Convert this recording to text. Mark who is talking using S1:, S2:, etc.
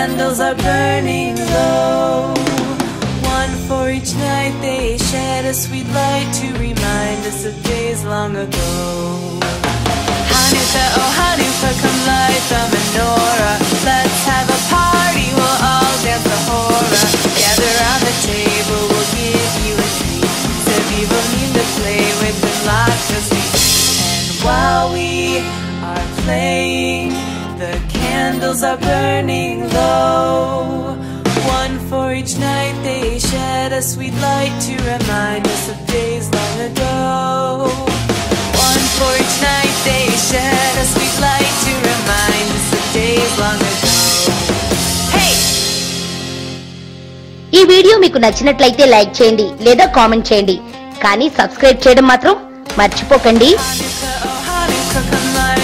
S1: candles are burning low. One for each night they shed a sweet light to remind us of days long ago. Hanukkah, oh Hanukkah, come light the menorah. Let's have a party, we'll all dance the hora. Gather round the table, we'll give you a treat. Sevivim to play with and lots of sweet. And while we are playing, the candles are burning low. One for each night they shed a sweet light to remind us of days long ago. One for each night they shed a sweet light to remind us of days long ago. Hey!
S2: ఈ video మీకు నచ్చినట్లయితే like చేయండి లేదా comment చేయండి, కానీ subscribe చేయడం మాత్రం మర్చిపోకండి.
S1: Hanukkah, oh Hanukkah, come light